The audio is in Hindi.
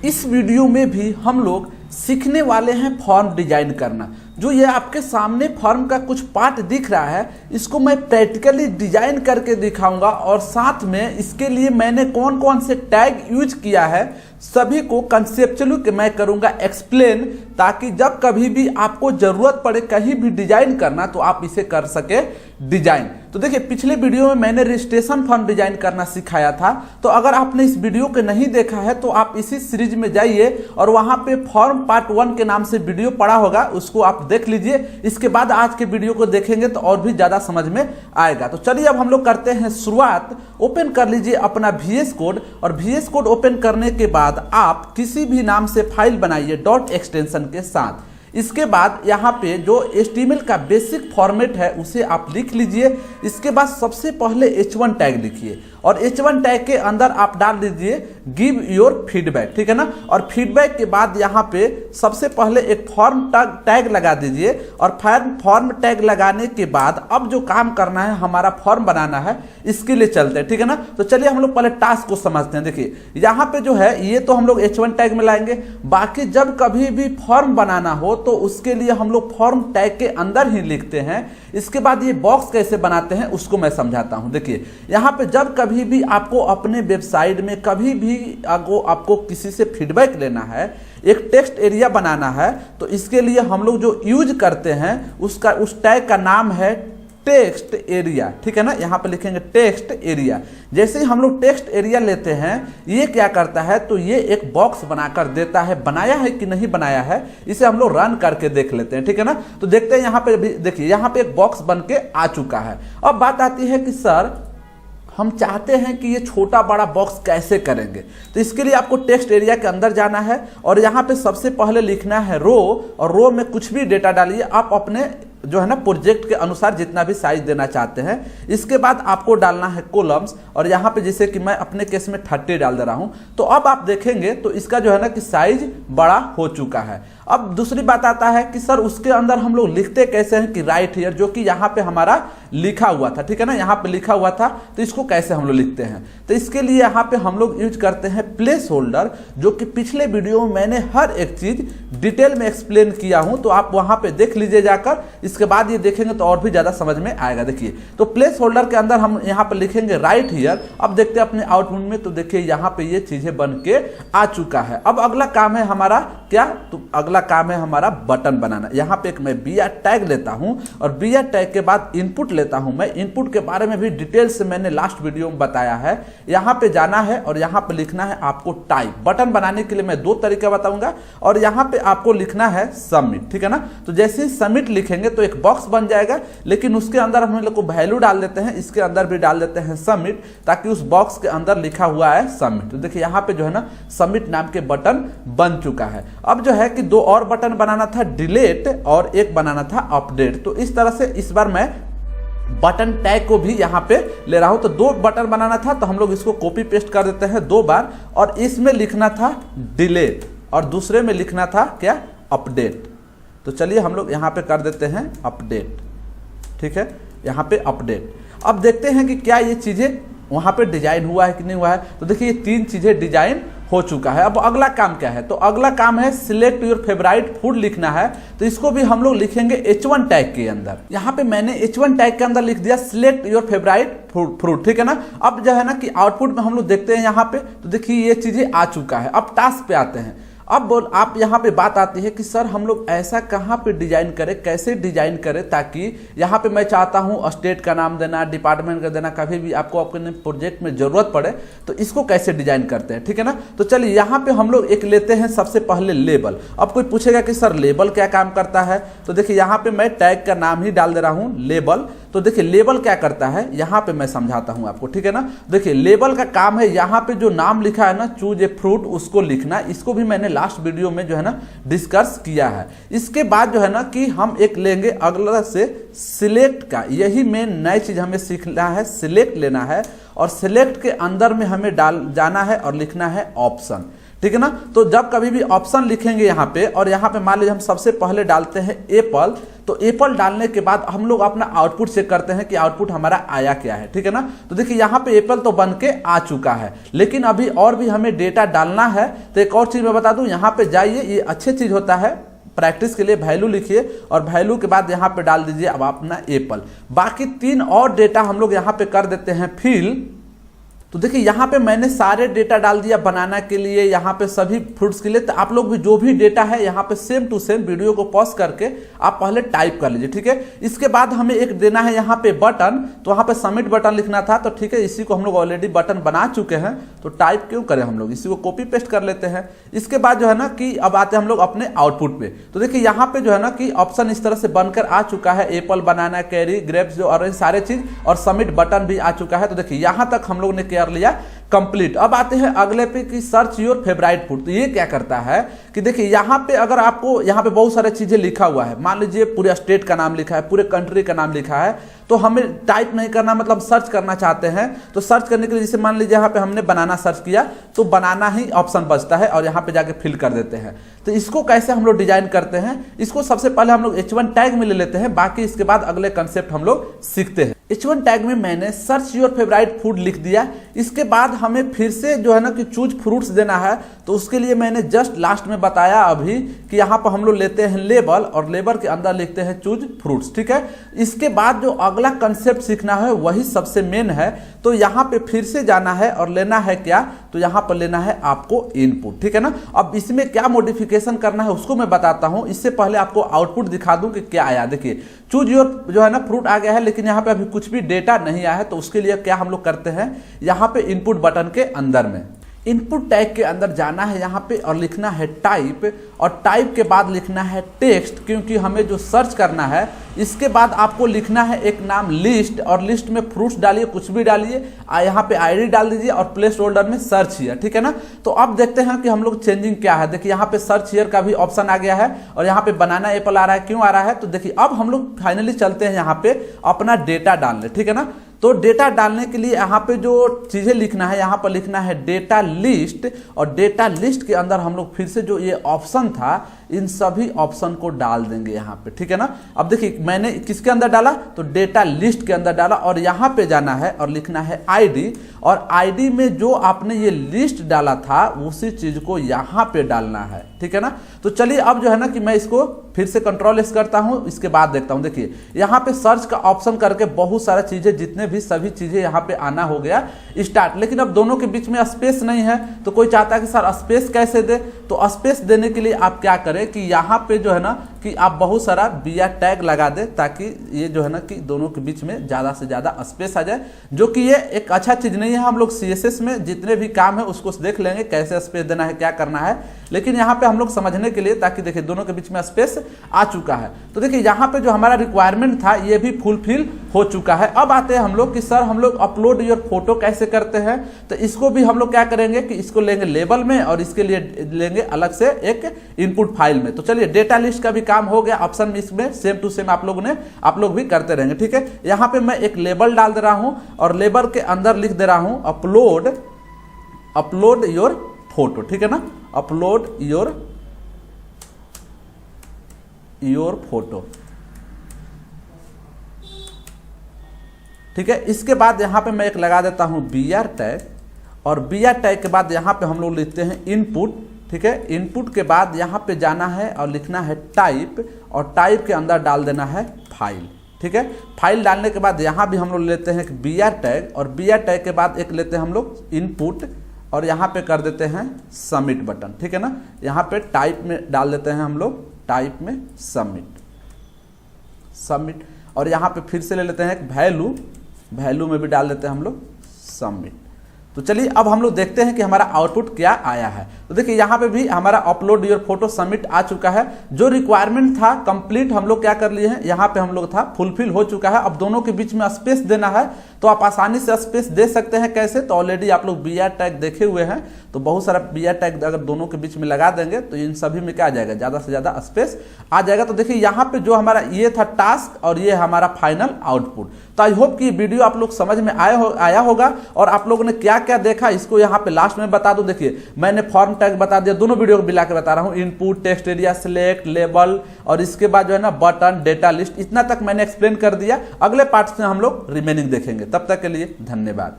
इस वीडियो में भी हम लोग सीखने वाले हैं फॉर्म डिजाइन करना। जो ये आपके सामने फॉर्म का कुछ पार्ट दिख रहा है, इसको मैं प्रैक्टिकली डिजाइन करके दिखाऊंगा और साथ में इसके लिए मैंने कौन कौन से टैग यूज किया है सभी को कंसेप्चुअली मैं करूंगा एक्सप्लेन, ताकि जब कभी भी आपको जरूरत पड़े कहीं भी डिजाइन करना तो आप इसे कर सके डिजाइन। तो देखिए, पिछले वीडियो में मैंने रजिस्ट्रेशन फॉर्म डिजाइन करना सिखाया था, तो अगर आपने इस वीडियो को नहीं देखा है तो आप इसी सीरीज में जाइए और वहां पे फॉर्म पार्ट 1 के नाम से वीडियो पड़ा होगा, उसको आप देख लीजिए। इसके बाद आज के वीडियो को देखेंगे तो और भी ज्यादा समझ में आएगा। तो चलिए अब हम लोग करते हैं शुरुआत। ओपन कर लीजिए अपना VS कोड और VS कोड ओपन करने के बाद आप किसी भी नाम से फाइल बनाइए डॉट एक्सटेंशन के साथ। इसके बाद यहाँ पे जो HTML का बेसिक फॉर्मेट है उसे आप लिख लीजिए। इसके बाद सबसे पहले H1 टैग लिखिए और H1 टैग के अंदर आप डाल दीजिए गिव योर फीडबैक, ठीक है ना। और फीडबैक के बाद यहाँ पे सबसे पहले एक फॉर्म टैग लगा दीजिए और फॉर्म टैग लगाने के बाद अब जो काम करना है, हमारा फॉर्म बनाना है, इसके लिए चलते हैं, ठीक है ना। तो चलिए हम लोग पहले टास्क को समझते हैं। देखिए यहाँ पे जो है ये तो हम लोग H1 टैग में लाएंगे। बाकी जब कभी भी फॉर्म बनाना हो तो उसके लिए हम लोग फॉर्म टैग के अंदर ही लिखते हैं। इसके बाद ये बॉक्स कैसे बनाते हैं उसको मैं समझाता हूं। देखिए यहाँ पे जब कभी भी आपको अपने वेबसाइट में कभी भी आपको किसी से फीडबैक लेना है, एक टेक्स्ट एरिया बनाना है, तो इसके लिए हम लोग जो यूज करते हैं उस टैग का नाम है टेक्स्ट एरिया, ठीक है ना। यहाँ पे लिखेंगे टेक्स्ट एरिया। जैसे ही हम लोग टेक्स्ट एरिया लेते हैं, ये क्या करता है, तो ये एक बॉक्स बनाकर देता है। बनाया है कि नहीं बनाया है इसे हम लोग रन करके देख लेते हैं, ठीक है ना। तो देखते हैं यहाँ पे भी, देखिए यहाँ पे एक बॉक्स बन के आ चुका है। अब बात आती है कि सर हम चाहते हैं कि ये छोटा बड़ा बॉक्स कैसे करेंगे। तो इसके लिए आपको टेक्स्ट एरिया के अंदर जाना है और यहाँ पे सबसे पहले लिखना है रो, और रो में कुछ भी डेटा डालिए आप अपने जो है ना प्रोजेक्ट के अनुसार जितना भी साइज देना चाहते हैं। इसके बाद आपको डालना है कॉलम्स, और यहाँ पे जैसे कि मैं अपने केस में 30 डाल दे रहा हूँ। तो अब आप देखेंगे तो इसका जो है ना कि साइज बड़ा हो चुका है। अब दूसरी बात आता है कि सर उसके अंदर हम लोग लिखते कैसे हैं कि राइट हियर, जो कि यहाँ पे हमारा लिखा हुआ था, ठीक है ना, यहाँ पे लिखा हुआ था, तो इसको कैसे हम लोग लिखते हैं। तो इसके लिए यहाँ पे हम लोग यूज करते हैं प्लेस होल्डर, जो कि पिछले वीडियो में मैंने हर एक चीज डिटेल में एक्सप्लेन किया हूं, तो आप वहां पे देख लीजिए जाकर। इसके बाद ये देखेंगे तो और भी ज्यादा समझ में आएगा। देखिए तो प्लेस होल्डर के अंदर हम यहाँ पे लिखेंगे राइट हियर। अब देखते हैं अपने आउटपुट में, तो देखिए यहाँ पे ये चीजें बन के आ चुका है। अब अगला काम है हमारा क्या, तो अगला काम है हमारा बटन बनाना। यहाँ पे एक मैं BR टैग लेता हूं और BR टैग के बाद इनपुट लेता हूं। मैं इनपुट के बारे में भी डिटेल से मैंने लास्ट वीडियो में बताया है। यहाँ पे जाना है और यहाँ पे लिखना है आपको टाइप। बटन बनाने के लिए मैं 2 तरीका बताऊंगा और यहाँ पे आपको लिखना है सबमिट, ठीक है ना। तो जैसे ही सबमिट लिखेंगे तो एक बॉक्स बन जाएगा, लेकिन उसके अंदर हम लोग को वैल्यू डाल देते हैं, इसके अंदर भी डाल देते हैं सबमिट, ताकि उस बॉक्स के अंदर लिखा हुआ है सबमिट। तो देखिए यहाँ पे जो है ना सबमिट नाम के बटन बन चुका है। अब जो है कि 2 और बटन बनाना था, डिलीट, और एक बनाना था अपडेट। तो इस तरह से इस बार मैं बटन टैग को भी यहाँ पे ले रहा हूं। तो 2 बटन बनाना था, तो हम लोग इसको कॉपी पेस्ट कर देते हैं 2 बार, और इसमें लिखना था डिलीट और दूसरे में लिखना था क्या, अपडेट। तो चलिए हम लोग यहाँ पे कर देते हैं अपडेट, ठीक है, यहाँ पे अपडेट। अब देखते हैं कि क्या ये चीजें वहां पे डिजाइन हुआ है कि नहीं हुआ है। तो देखिए ये 3 चीजें डिजाइन हो चुका है। अब अगला काम क्या है, तो अगला काम है सिलेक्ट योर फेवराइट फूड लिखना है। तो इसको भी हम लोग लिखेंगे H1 टैग के अंदर। यहाँ पे मैंने H1 टैग के अंदर लिख दिया सिलेक्ट योर फेवराइट फ्रूट, ठीक है ना। अब जो है ना कि आउटपुट में हम लोग देखते हैं यहाँ पे, तो देखिए ये चीजें आ चुका है। अब टास्क पे आते हैं। अब आप यहाँ पे बात आती है कि सर हम लोग ऐसा कहाँ पे डिजाइन करें, कैसे डिजाइन करें, ताकि यहाँ पे मैं चाहता हूँ स्टेट का नाम देना, डिपार्टमेंट का देना, कभी भी आपको अपने प्रोजेक्ट में जरूरत पड़े तो इसको कैसे डिजाइन करते हैं, ठीक है ना। तो चलिए यहाँ पे हम लोग एक लेते हैं सबसे पहले लेबल। अब कोई पूछेगा कि सर लेबल क्या काम करता है, तो देखिए यहाँ पे मैं टैग का नाम ही डाल दे रहा हूँ लेबल। तो देखिए लेबल क्या करता है यहाँ पे मैं समझाता हूँ आपको, ठीक है ना। देखिए लेबल का काम है यहाँ पे जो नाम लिखा है ना चूज ए फ्रूट, उसको लिखना। इसको भी मैंने लास्ट वीडियो में जो है ना डिस्कस किया है। इसके बाद जो है ना कि हम एक लेंगे अगला से सिलेक्ट का, यही मेन नई चीज हमें सीखना है, सिलेक्ट लेना है और सिलेक्ट के अंदर में हमें जाना है और लिखना है ऑप्शन, ठीक है ना। तो जब कभी भी ऑप्शन लिखेंगे यहाँ पे, और यहाँ पे मान लीजिए हम सबसे पहले डालते हैं एप्पल, तो एप्पल डालने के बाद हम लोग अपना आउटपुट चेक करते हैं कि आउटपुट हमारा आया क्या है, ठीक है ना। तो देखिए यहाँ पे एप्पल तो बन के आ चुका है, लेकिन अभी और भी हमें डेटा डालना है। तो एक और चीज मैं बता दूं, यहाँ पे जाइए, ये अच्छी चीज होता है प्रैक्टिस के लिए, वैल्यू लिखिए और वैल्यू के बाद यहाँ पे डाल दीजिए अब अपना एप्पल। बाकी 3 और डेटा हम लोग यहाँ पे कर देते हैं फिल। तो देखिए यहाँ पे मैंने सारे डेटा डाल दिया बनाना के लिए, यहाँ पे सभी फ्रूट्स के लिए। तो आप लोग भी जो भी डेटा है यहाँ पे सेम टू सेम वीडियो को पॉज करके आप पहले टाइप कर लीजिए, ठीक है। इसके बाद हमें एक देना है यहाँ पे बटन, तो वहाँ पे सबमिट बटन लिखना था, तो ठीक है, इसी को हम लोग ऑलरेडी बटन बना चुके हैं, तो टाइप क्यों करें, हम लोग इसी को कॉपी पेस्ट कर लेते हैं। इसके बाद जो है ना कि अब आते हैं हम लोग अपने आउटपुट पे। तो देखिए यहाँ पे जो है ना कि ऑप्शन इस तरह से बनकर आ चुका है, एप्पल, बनाना, कैरी, ग्रेप्स जो और सारे चीज, और सबमिट बटन भी आ चुका है। तो देखिए यहाँ तक हम लोग ने कर लिया कंप्लीट। अब आते हैं अगले पे कि सर्च योर फेवरेट फूड। तो ये क्या करता है कि देखिए यहाँ पे अगर आपको यहाँ पे बहुत सारी चीजें लिखा हुआ है, मान लीजिए पूरे स्टेट का नाम लिखा है, पूरे कंट्री का नाम लिखा है, तो हमें टाइप नहीं करना, मतलब सर्च करना चाहते हैं। तो सर्च करने के लिए जैसे मान लीजिए यहाँ पे हमने बनाना सर्च किया, तो बनाना ही ऑप्शन बचता है और यहाँ पे जाके फिल कर देते हैं। तो इसको कैसे हम लोग डिजाइन करते हैं, इसको सबसे पहले हम लोग H1 टैग में ले लेते हैं, बाकी इसके बाद अगले कंसेप्ट हम लोग सीखते हैं। H1 टैग में मैंने सर्च योर फेवरेट फूड लिख दिया। इसके बाद हमें फिर से जो है ना कि चूज फ्रूट्स देना है, तो उसके लिए मैंने जस्ट लास्ट में बताया अभी कि यहाँ पर हम लोग लेते हैं लेबल और लेबल के अंदर लिखते हैं चूज फ्रूट्स, ठीक है। इसके बाद जो अगला कंसेप्ट सीखना है वही सबसे मेन है। तो यहाँ पे फिर से जाना है और लेना है क्या, तो यहाँ पर लेना है आपको इनपुट, ठीक है ना। अब इसमें क्या मॉडिफिकेशन करना है उसको मैं बताता हूँ, इससे पहले आपको आउटपुट दिखा दूं कि क्या आया। देखिए चूज योर जो है ना फ्रूट आ गया है, लेकिन यहाँ पे अभी कुछ भी डेटा नहीं आया है। तो उसके लिए क्या हम लोग करते हैं, यहाँ पे इनपुट बटन के अंदर में इनपुट टैग के अंदर जाना है यहाँ पे और लिखना है टाइप, और टाइप के बाद लिखना है टेक्स्ट, क्योंकि हमें जो सर्च करना है। इसके बाद आपको लिखना है एक नाम लिस्ट, और लिस्ट में फ्रूट्स डालिए, कुछ भी डालिए, यहाँ पे आईडी डाल दीजिए और प्लेस होल्डर में सर्च हियर, ठीक है ना। तो अब देखते हैं कि हम लोग चेंजिंग क्या है। देखिए यहाँ पे सर्च हियर का भी ऑप्शन आ गया है और यहाँ पे बनाना एप्पल आ रहा है। क्यों आ रहा है, तो देखिए अब हम लोग फाइनली चलते हैं यहाँ पे अपना डेटा डालने, ठीक है ना। तो डेटा डालने के लिए यहाँ पे जो चीजें लिखना है, यहाँ पर लिखना है डेटा लिस्ट, और डेटा लिस्ट के अंदर हम लोग फिर से जो ये ऑप्शन था, इन सभी ऑप्शन को डाल देंगे यहाँ पे, ठीक है ना। अब देखिए मैंने किसके अंदर डाला, तो डेटा लिस्ट के अंदर डाला, और यहाँ पे जाना है और लिखना है आईडी, और आईडी में जो आपने ये लिस्ट डाला था उसी चीज को यहाँ पे डालना है, ठीक है ना। तो चलिए अब जो है ना कि मैं इसको फिर से कंट्रोल एस करता हूँ, इसके बाद देखता हूँ। देखिए यहाँ पे सर्च का ऑप्शन करके बहुत सारा चीजें, जितने भी सभी चीजें यहाँ पे आना हो गया स्टार्ट। लेकिन अब दोनों के बीच में स्पेस नहीं है, तो कोई चाहता है कि सर स्पेस कैसे दे। तो स्पेस देने के लिए आप क्या करें कि यहाँ पे जो है ना कि आप बहुत सारा बिया टैग लगा दे, ताकि ये जो है ना कि दोनों के बीच में ज्यादा से ज्यादा स्पेस आ जाए, जो कि ये एक अच्छा चीज नहीं है। हम लोग CSS में जितने भी काम है उसको देख लेंगे कैसे स्पेस देना है, क्या करना है, लेकिन यहाँ पे हम लोग समझने के लिए, ताकि देखिए दोनों के बीच में स्पेस आ चुका है। तो देखिए यहाँ पे जो हमारा रिक्वायरमेंट था ये भी फुलफिल हो चुका है। अब आते हैं हम लोग कि सर हम लोग अपलोड योर फोटो कैसे करते हैं। तो इसको भी हम लोग क्या करेंगे कि इसको लेंगे लेबल में, और इसके लिए लेंगे अलग से एक इनपुट फाइल में। तो चलिए डेटा लिस्ट का भी काम हो गया, ऑप्शन इसमें सेम टू सेम आप लोग भी करते रहेंगे, ठीक है। यहाँ पे मैं एक लेबल डाल दे रहा हूं और लेबल के अंदर लिख दे रहा हूं अपलोड योर फोटो, ठीक है ना, अपलोड योर फोटो, ठीक है। इसके बाद यहाँ पे मैं एक लगा देता हूं BR टैग, और BR टैग के बाद यहाँ पे हम लोग लिखते हैं इनपुट, ठीक है। इनपुट के बाद यहाँ पे जाना है और लिखना है टाइप, और टाइप के अंदर डाल देना है फाइल, ठीक है। फाइल डालने के बाद यहाँ भी हम लोग लेते हैं एक BR टैग, और BR टैग के बाद एक लेते हैं हम लोग इनपुट, और यहाँ पे कर देते हैं सबमिट बटन, ठीक है ना। यहाँ पे टाइप में डाल देते हैं हम लोग, टाइप में सबमिट, और यहाँ पे फिर से ले लेते हैं एक वैल्यू में भी डाल देते हैं हम लोग सबमिट। तो चलिए अब हम लोग देखते हैं कि हमारा आउटपुट क्या आया है। तो देखिए यहाँ पे भी हमारा अपलोड योर फोटो सबमिट आ चुका है। जो रिक्वायरमेंट था कंप्लीट हम लोग क्या कर लिए हैं, यहाँ पे हम लोग था फुलफिल हो चुका है। अब दोनों के बीच में स्पेस देना है, तो आप आसानी से स्पेस दे सकते हैं। कैसे, तो ऑलरेडी आप लोग BR टैग देखे हुए हैं, तो बहुत सारा BR टैग अगर दोनों के बीच में लगा देंगे तो इन सभी में क्या आ जाएगा, ज्यादा से ज्यादा स्पेस आ जाएगा। तो देखिए यहाँ पे जो हमारा ये था टास्क, और ये हमारा फाइनल आउटपुट। तो आई होप कि वीडियो आप लोग समझ में आया होगा, और आप लोगों ने क्या क्या देखा इसको यहाँ पे लास्ट में बता दूं। देखिए मैंने फॉर्म टैग बता दिया, दोनों वीडियो को मिला के बता रहा हूँ। Input, text area, select, label और इसके बाद जो है ना बटन, डेटा लिस्ट, इतना तक मैंने एक्सप्लेन कर दिया। अगले पार्ट से हम लोग रिमेनिंग देखेंगे। तब तक के लिए धन्यवाद।